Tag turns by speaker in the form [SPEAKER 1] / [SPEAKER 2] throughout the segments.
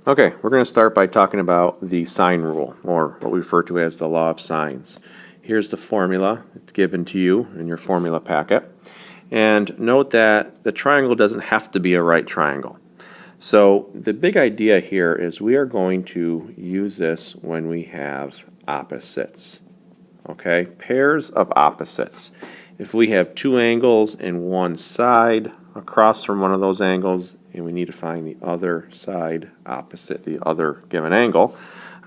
[SPEAKER 1] Okay, we're going to start by talking about the sine rule, or what we refer to as the law of sines. Here's the formula. It's given to you in your formula packet. And note that the triangle doesn't have to be a right triangle. So the big idea here is we are going to use this when we have opposites. Okay, pairs of opposites. If we have two angles in one side across from one of those angles, and we need to find the other side opposite the other given angle,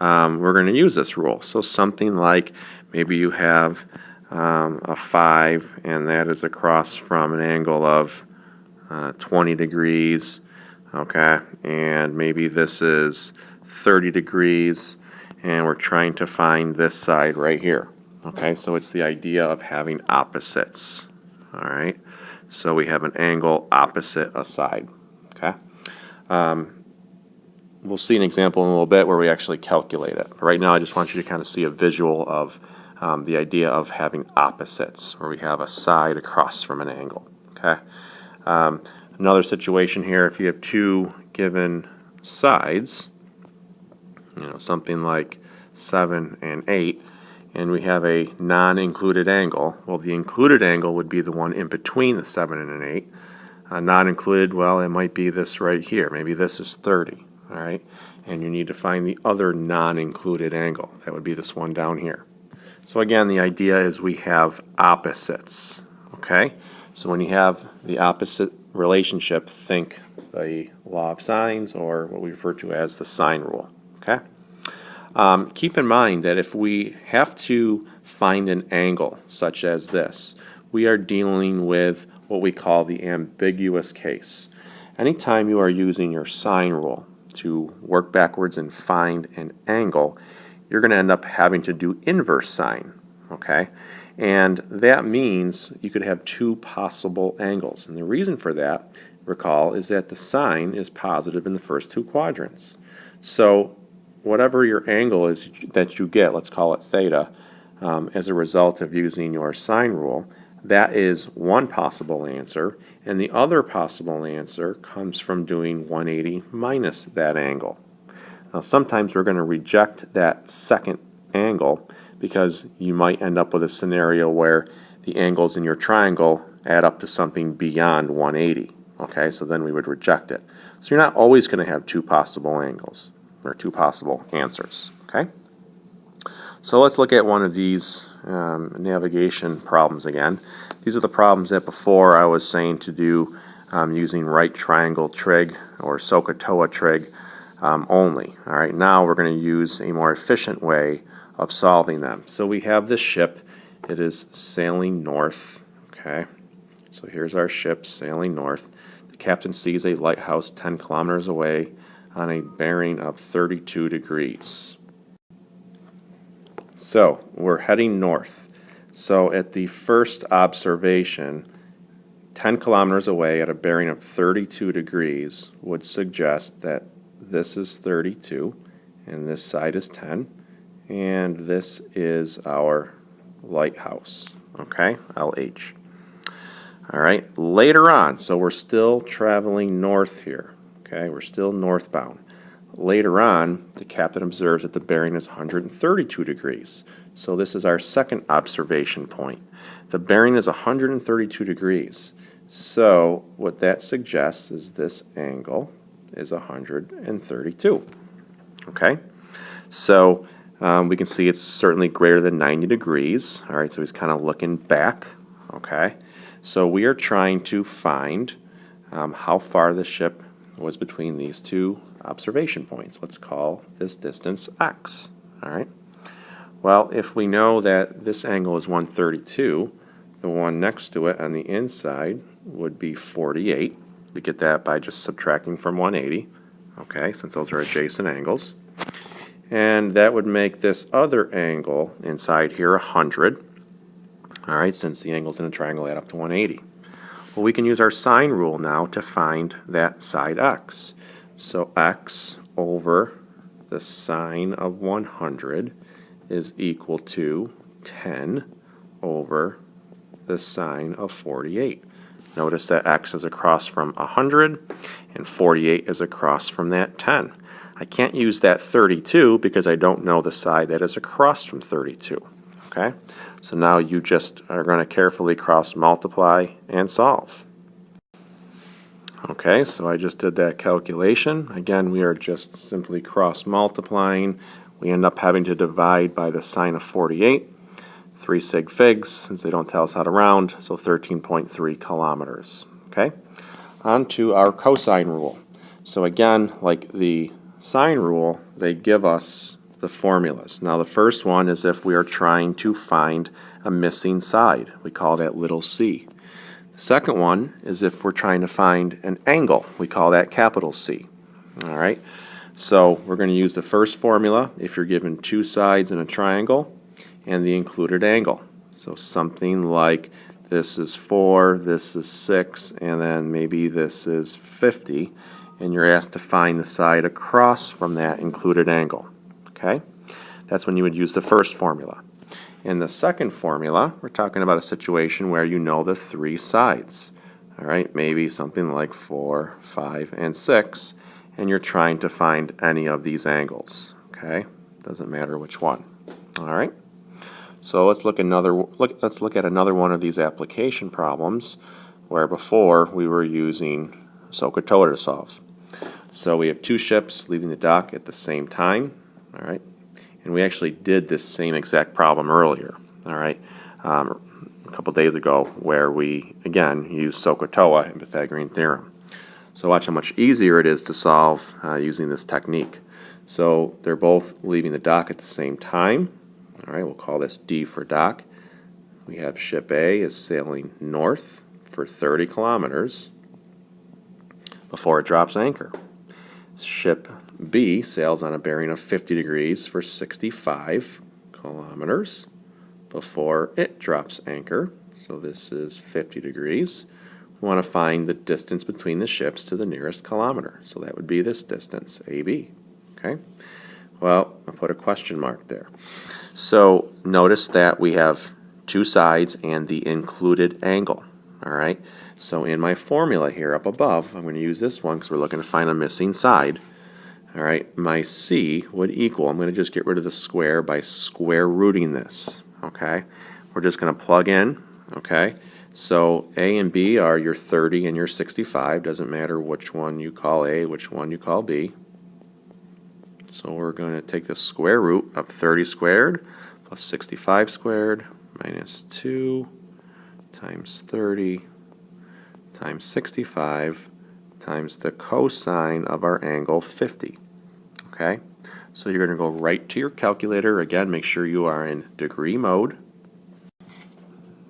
[SPEAKER 1] we're going to use this rule. So something like maybe you have a 5, and that is across from an angle of 20 degrees, okay, and maybe this is 30 degrees, and we're trying to find this side right here. Okay, so it's the idea of having opposites. All right, so we have an angle opposite a side. Okay, we'll see an example in a little bit where we actually calculate it. But right now, I just want you to kind of see a visual of the idea of having opposites, where we have a side across from an angle. Okay, another situation here, if you have two given sides, something like 7 and 8. And we have a non-included angle. Well, the included angle would be the one in between the 7 and an 8. Not included, well, it might be this right here. Maybe this is 30, all right? And you need to find the other non-included angle. That would be this one down here. So again, the idea is we have opposites, okay? So when you have the opposite relationship, think the law of sines, or what we refer to as the sine rule, okay? Keep in mind that if we have to find an angle such as this, we are dealing with what we call the ambiguous case. Anytime you are using your sine rule to work backwards and find an angle, you're going to end up having to do inverse sine, okay? And that means you could have two possible angles. And the reason for that, recall, is that the sine is positive in the first two quadrants. So whatever your angle is that you get, let's call it theta, as a result of using your sine rule, that is one possible answer, and the other possible answer comes from doing 180 minus that angle. Now sometimes we're going to reject that second angle because you might end up with a scenario where the angles in your triangle add up to something beyond 180. Okay, so then we would reject it. So you're not always going to have two possible angles, or two possible answers, okay? So let's look at one of these navigation problems again. These are the problems that before I was saying to do using right triangle trig or SOHCAHTOA trig only. All right, now we're going to use a more efficient way of solving them. So we have this ship. It is sailing north, okay? So here's our ship sailing north. The captain sees a lighthouse 10 kilometers away on a bearing of 32 degrees. So we're heading north. So at the first observation, 10 kilometers away at a bearing of 32 degrees would suggest that this is 32 and this side is 10, and this is our lighthouse, okay, LH. All right, later on, so we're still traveling north here. Okay, we're still northbound. Later on, the captain observes that the bearing is 132 degrees. So this is our second observation point. The bearing is 132 degrees. So what that suggests is this angle is 132. Okay, so we can see it's certainly greater than 90 degrees. All right, so he's kind of looking back. Okay, so we are trying to find how far the ship was between these two observation points. Let's call this distance x. All right. Well, if we know that this angle is 132, the one next to it on the inside would be 48. We get that by just subtracting from 180, okay, since those are adjacent angles. And that would make this other angle inside here 100, all right, since the angles in a triangle add up to 180. Well, we can use our sine rule now to find that side x. So x over the sine of 100 is equal to 10 over the sine of 48. Notice that x is across from 100 and 48 is across from that 10. I can't use that 32 because I don't know the side that is across from 32. Okay, so now you just are going to carefully cross multiply and solve. Okay, so I just did that calculation. Again, we are just simply cross multiplying. We end up having to divide by the sine of 48. 3 sig figs, since they don't tell us how to round, so 13.3 kilometers. Okay, on to our cosine rule. So again, like the sine rule, they give us the formulas. Now the first one is if we are trying to find a missing side. We call that little c. The second one is if we're trying to find an angle. We call that capital C. All right, so we're going to use the first formula if you're given two sides in a triangle and the included angle. So something like this is 4, this is 6, and then maybe this is 50, and you're asked to find the side across from that included angle. Okay, that's when you would use the first formula. In the second formula, we're talking about a situation where you know the three sides. All right, maybe something like 4, 5, and 6, and you're trying to find any of these angles. Okay, doesn't matter which one. All right, so let's look at another one of these application problems where before we were using SOHCAHTOA to solve. So we have two ships leaving the dock at the same time. All right. And we actually did this same exact problem earlier, all right, a couple days ago, where we, again, used SOHCAHTOA and Pythagorean theorem. So watch how much easier it is to solve using this technique. So they're both leaving the dock at the same time. All right, we'll call this D for dock. We have ship A is sailing north for 30 kilometers before it drops anchor. Ship B sails on a bearing of 50 degrees for 65 kilometers before it drops anchor. So this is 50 degrees. We want to find the distance between the ships to the nearest kilometer. So that would be this distance, AB. Okay. Well, I'll put a question mark there. So notice that we have two sides and the included angle. All right. So in my formula here up above, I'm going to use this one because we're looking to find a missing side. All right, my C would equal, I'm going to just get rid of the square by square rooting this. Okay, we're just going to plug in. Okay, so A and B are your 30 and your 65. Doesn't matter which one you call A, which one you call B. So we're going to take the square root of 30 squared plus 65 squared minus 2 times 30 times 65 times the cosine of our angle 50. Okay, so you're going to go right to your calculator. Again, make sure you are in degree mode.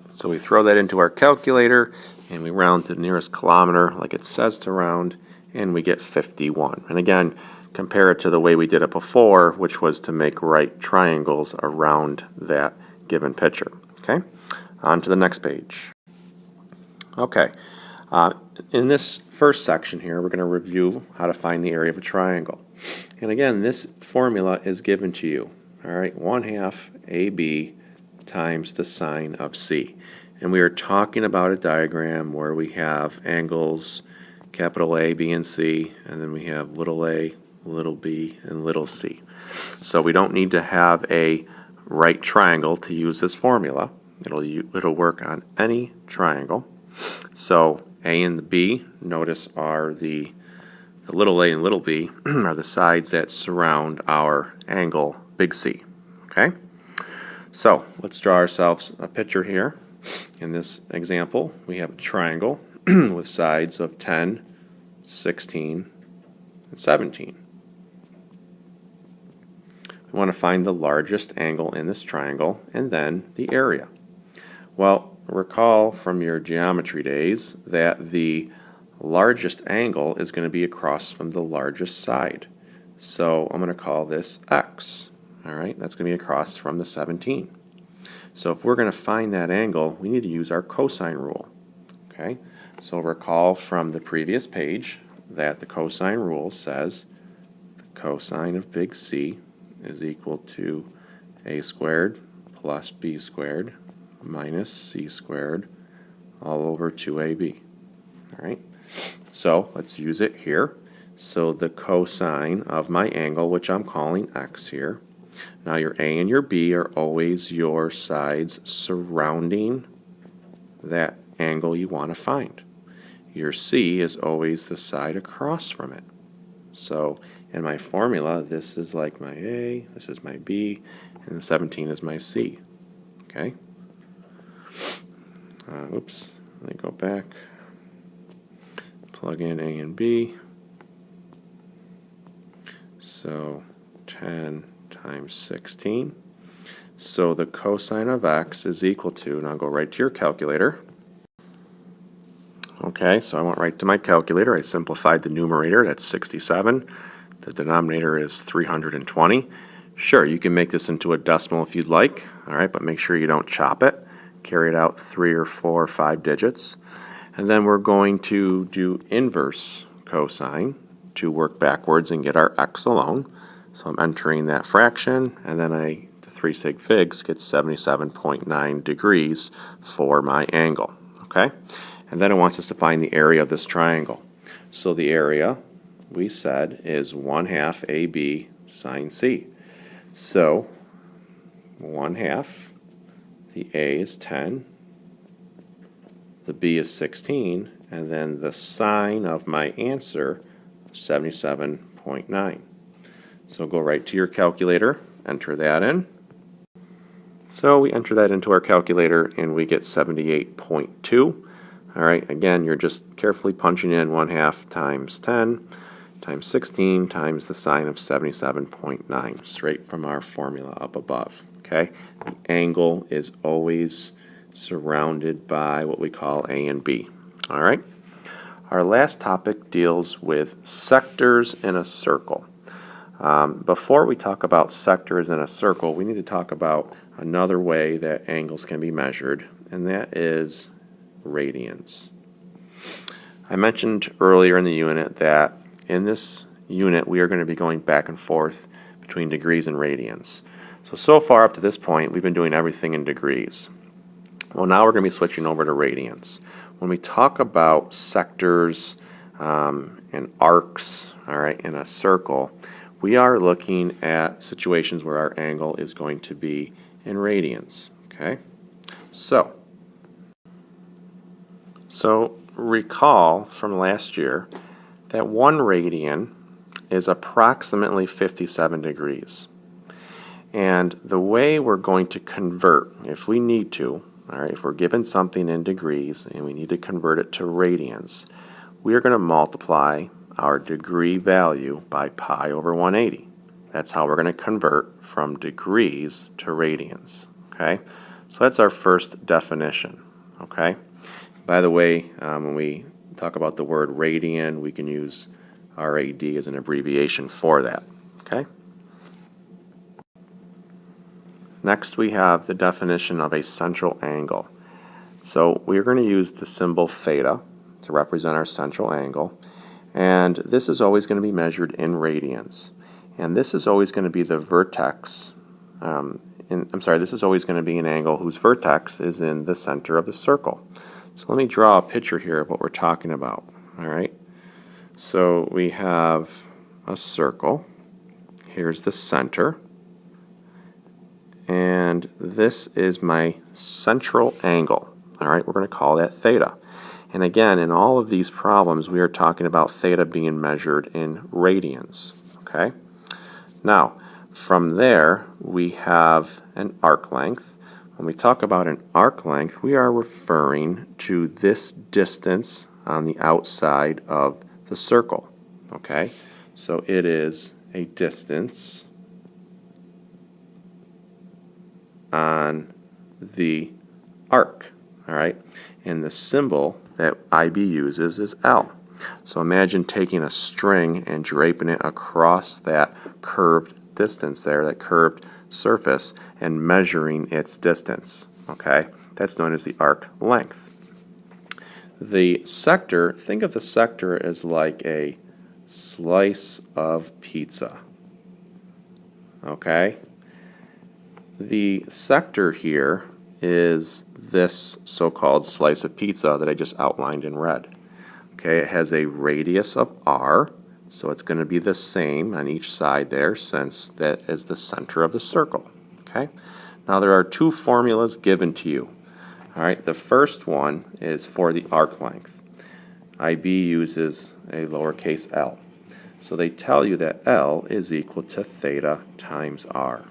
[SPEAKER 1] So we throw that into our calculator and we round to the nearest kilometer like it says to round, and we get 51. And again, compare it to the way we did it before, which was to make right triangles around that given picture. Okay, on to the next page. Okay. In this first section here, we're going to review how to find the area of a triangle. And again, this formula is given to you. All right, 1/2 AB times the sine of C. And we are talking about a diagram where we have angles, capital A, B, and C, and then we have little a, little b, and little c. So we don't need to have a right triangle to use this formula. It'll work on any triangle. So A and the B, notice, are the little a and little b are the sides that surround our angle big C. Okay? So let's draw ourselves a picture here. In this example, we have a triangle with sides of 10, 16, and 17. We want to find the largest angle in this triangle and then the area. Well, recall from your geometry days that the largest angle is going to be across from the largest side. So I'm going to call this X. All right, that's going to be across from the 17. So if we're going to find that angle, we need to use our cosine rule. Okay, so recall from the previous page that the cosine rule says the cosine of big C is equal to a squared plus b squared minus c squared all over 2ab. All right, so let's use it here. So the cosine of my angle, which I'm calling x here. Now your A and your B are always your sides surrounding that angle you want to find. Your C is always the side across from it. So in my formula, this is like my A, this is my B, and the 17 is my C. Okay? Oops, let me go back. Plug in A and B. So 10 times 16. So the cosine of x is equal to, and I'll go right to your calculator. Okay, so I went right to my calculator. I simplified the numerator, that's 67. The denominator is 320. Sure, you can make this into a decimal if you'd like, all right, but make sure you don't chop it. Carry it out 3 or 4 or 5 digits. And then we're going to do inverse cosine to work backwards and get our x alone. So I'm entering that fraction, and then the 3 sig figs gets 77.9 degrees for my angle. Okay? And then it wants us to find the area of this triangle. So the area, we said, is 1/2 AB sine C. So 1/2, the A is 10, the B is 16, and then the sine of my answer, 77.9. So go right to your calculator, enter that in. So we enter that into our calculator and we get 78.2. All right, again, you're just carefully punching in 1/2 times 10 times 16 times the sine of 77.9, straight from our formula up above. Okay, the angle is always surrounded by what we call A and B. All right, our last topic deals with sectors in a circle. Before we talk about sectors in a circle, we need to talk about another way that angles can be measured, and that is radians. I mentioned earlier in the unit that in this unit we are going to be going back and forth between degrees and radians. So far up to this point we've been doing everything in degrees. Well, now we're going to be switching over to radians. When we talk about sectors and arcs, all right, in a circle, we are looking at situations where our angle is going to be in radians. Okay, so recall from last year that 1 radian is approximately 57 degrees. And the way we're going to convert, if we need to, all right, if we're given something in degrees and we need to convert it to radians, we are going to multiply our degree value by pi over 180. That's how we're going to convert from degrees to radians. Okay, so that's our first definition. Okay, by the way, when we talk about the word radian, we can use RAD as an abbreviation for that. Okay. Next, we have the definition of a central angle. So we're going to use the symbol theta to represent our central angle, and this is always going to be measured in radians. And this is always going to be the vertex. This is always going to be an angle whose vertex is in the center of the circle. So let me draw a picture here of what we're talking about. All right. So we have a circle. Here's the center. And this is my central angle. All right, we're going to call that theta. And again, in all of these problems, we are talking about theta being measured in radians. Okay. Now, from there, we have an arc length. When we talk about an arc length, we are referring to this distance on the outside of the circle. Okay, so it is a distance on the arc. All right, and the symbol that IB uses is L. So imagine taking a string and draping it across that curved distance there, that curved surface, and measuring its distance. Okay, that's known as the arc length. The sector, think of the sector as like a slice of pizza. Okay, the sector here is this so-called slice of pizza that I just outlined in red. Okay, it has a radius of r, So it's going to be the same on each side there, since that is the center of the circle. Okay? Now there are two formulas given to you. All right, the first one is for the arc length. IB uses a lowercase l. So they tell you that L is equal to theta times R.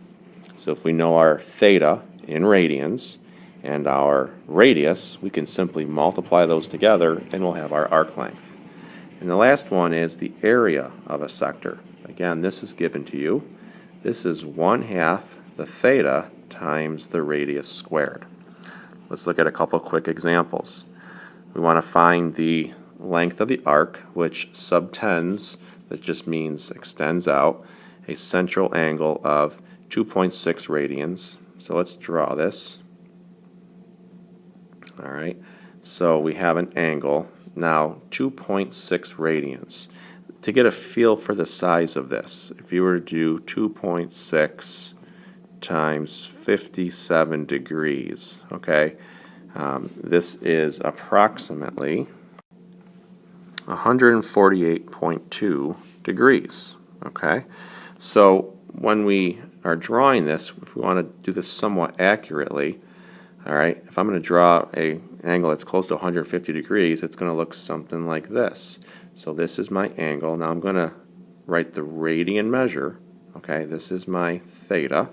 [SPEAKER 1] So if we know our theta in radians and our radius, we can simply multiply those together and we'll have our arc length. And the last one is the area of a sector. Again, this is given to you. This is 1/2 the theta times the radius squared. Let's look at a couple quick examples. We want to find the length of the arc, which subtends, that just means extends out, a central angle of 2.6 radians. So let's draw this. All right, so we have an angle, now 2.6 radians. To get a feel for the size of this, if you were to do 2.6 times 57 degrees, okay, this is approximately 148.2 degrees, okay? So when we are drawing this, if we want to do this somewhat accurately, all right, if I'm going to draw an angle that's close to 150 degrees, it's going to look something like this. So this is my angle. Now I'm going to write the radian measure, okay? This is my theta,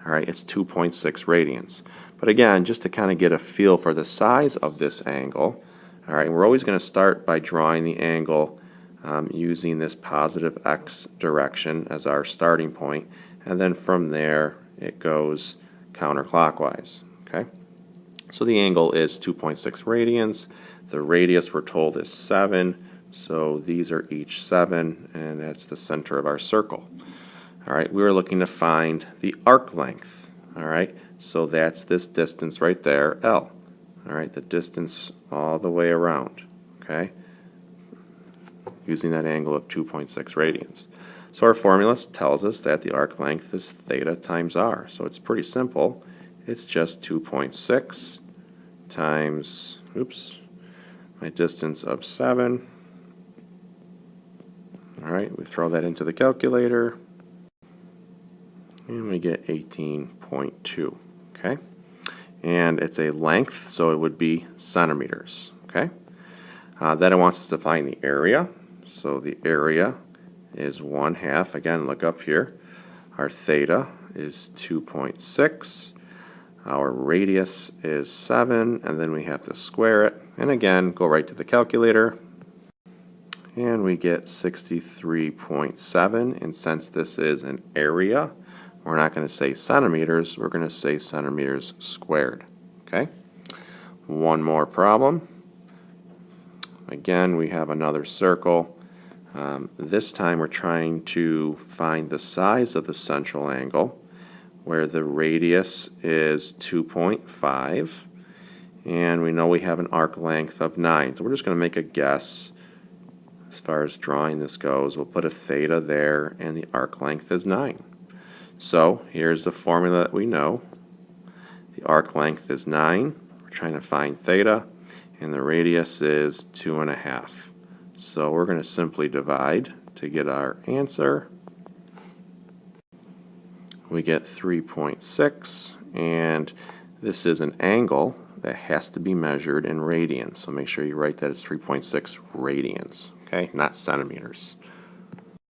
[SPEAKER 1] all right? It's 2.6 radians. But again, just to kind of get a feel for the size of this angle, all right, we're always going to start by drawing the angle using this positive x direction as our starting point, and then from there it goes counterclockwise. Okay, so the angle is 2.6 radians. The radius we're told is 7, so these are each 7, and that's the center of our circle. All right, we were looking to find the arc length. All right, so that's this distance right there, L. All right, the distance all the way around, okay, using that angle of 2.6 radians. So our formula tells us that the arc length is theta times r. So it's pretty simple. It's just 2.6 times, my distance of 7. All right, we throw that into the calculator, and we get 18.2, okay? And it's a length, so it would be centimeters, okay? Then it wants us to find the area. So the area is 1/2. Again, look up here. Our theta is 2.6. Our radius is 7, and then we have to square it. And again, go right to the calculator, and we get 63.7. And since this is an area, we're not going to say centimeters, we're going to say centimeters squared. Okay? One more problem. Again, we have another circle. This time we're trying to find the size of the central angle, where the radius is 2.5, and we know we have an arc length of 9. So we're just going to make a guess as far as drawing this goes. We'll put a theta there, and the arc length is 9. So here's the formula that we know. The arc length is 9. We're trying to find theta, and the radius is 2.5. So we're going to simply divide to get our answer. We get 3.6, and this is an angle that has to be measured in radians. So make sure you write that it's 3.6 radians, okay, not centimeters.